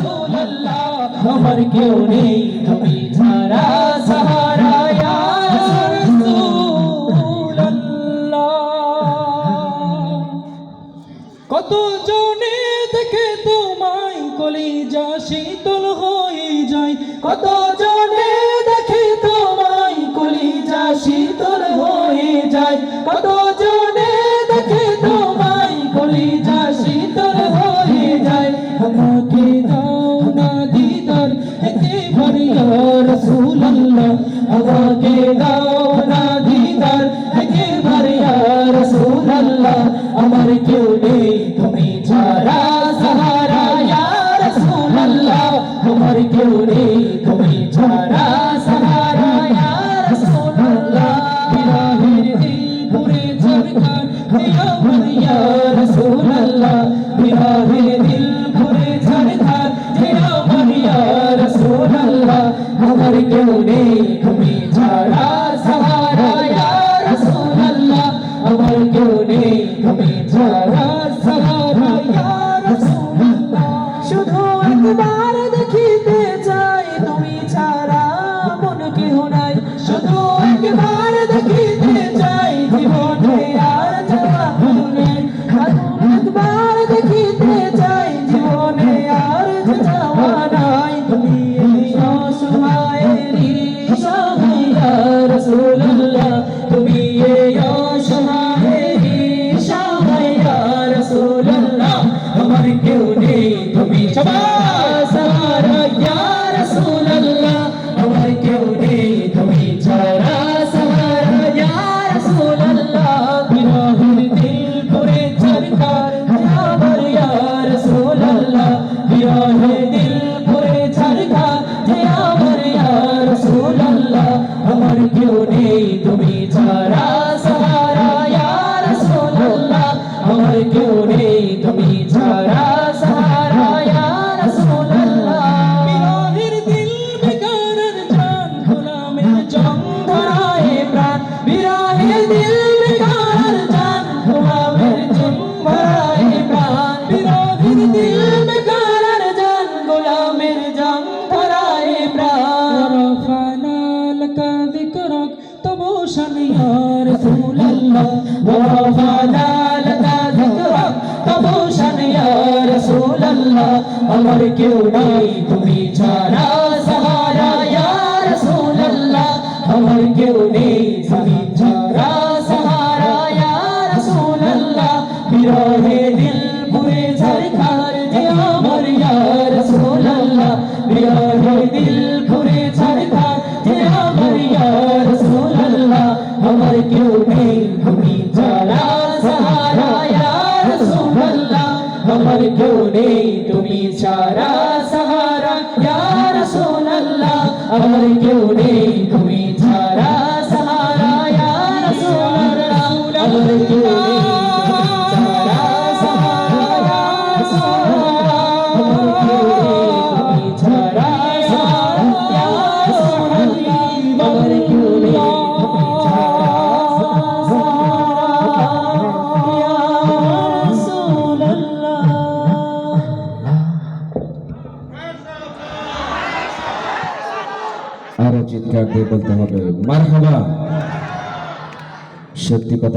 রাসূলুল্লাহ আমার কেউ নেই তুমি ছাড়া সাহারা ইয়া রাসূলুল্লাহ কত জনে দেখে তোমায় কলিজা শীতল হয়ে যায় কত জনে দেখে তোমায় কলিজা শীতল হয়ে যায় কত জনে দেখে তোমায় কলিজা শীতল হয়ে যায় আমাকে দাও না দিদার একবার ইয়া রাসূলুল্লাহ আমাকে দাও না দিদার একবার ইয়া রাসূলুল্লাহ আমার কেউ নেই তুমি ছাড়া সাহারা ইয়া রাসূলুল্লাহ আমার কেউ নেই তুমি ছাড়া সাহারা ইয়া রাসূলুল্লাহ বিরহের দিল পুরে ঝরকার দিয়া ইয়া রাসূলুল্লাহ বিরহের দিল পুরে ঝরকার দিয়া ইয়া রাসূলুল্লাহ আমার কেউ নেই তুমি ছাড়া সাহারা ইয়া রাসূলুল্লাহ আমার কেউ নেই তুমি ছাড়া সাহারা ইয়া রাসূলুল্লাহ শুধু একবার দেখিতে চাই তুমি ছাড়া মন কেহ নাই শুধু একবার দেখিতে চাই জীবনে আর যাওয়া নেই একবার দেখিতে চাই জীবনে আর যাওয়া নাই তুমি অসহায়েরই সহায় ইয়া রাসূলুল্লাহ তুমি অসহায়েরই সহায় ইয়া রাসূলুল্লাহ আমার কেউ নেই তুমি সাহারা ইয়া রাসূলুল্লাহ আমার কেউ নেই তুমি ছাড়া সাহারা ইয়া রাসূলুল্লাহ বিরহের দিল করে ঝরকার আমার ইয়া রাসূলুল্লাহ বিরহের দিল করে ঝরকার আমার ইয়া রাসূলুল্লাহ আমার কেউ নেই তুমি ছাড়া সাহারা ইয়া রাসূলুল্লাহ আমার কেউ নেই তুমি ছাড়া সাহারা ইয়া রাসূলুল্লাহ বিরহের দিল বেকারার জান গোলামের জং ধরায় প্রাণ বিরহের দিল বেকারার জান গোলামের জং ধরায় প্রাণ বিরহের দিল বেকারার জান গোলামের জং ধরায় প্রাণ রফানা লাকা যিকরাক তবু শান ইয়া রাসূলুল্লাহ রফানা লাকা যিকরাক তবু শান ইয়া রাসূলুল্লাহ আমার কেউ নেই তুমি ছাড়া সাহারা ইয়া রাসূলুল্লাহ আমার কেউ নেই তুমি ছাড়া সাহারা ইয়া রাসূলুল্লাহ বিরহে দিল পুরে ঝরকার যে আমার ইয়া রাসূলুল্লাহ বিরহে দিল পুরে ঝরকার যে আমার ইয়া রাসূলুল্লাহ আমার কেউ নেই তুমি ছাড়া সাহারা ইয়া রাসূলুল্লাহ আমার কেউ নেই তুমি ছাড়া সাহারা ইয়া রাসূলুল্লাহ আমার কেউ নেই তুমি ছাড়া সাহারা ইয়া রাসূলুল্লাহ আমার কেউ নেই ছাড়া সাহারা ইয়া রাসূলুল্লাহ আমার কেউ নেই তুমি ছাড়া সাহারা ইয়া রাসূলুল্লাহ আমার কেউ নেই তুমি ছাড়া সাহারা ইয়া রাসূলুল্লাহ আরো চিৎকার দিয়ে বলতে হবে মারহাবা সত্যি কথা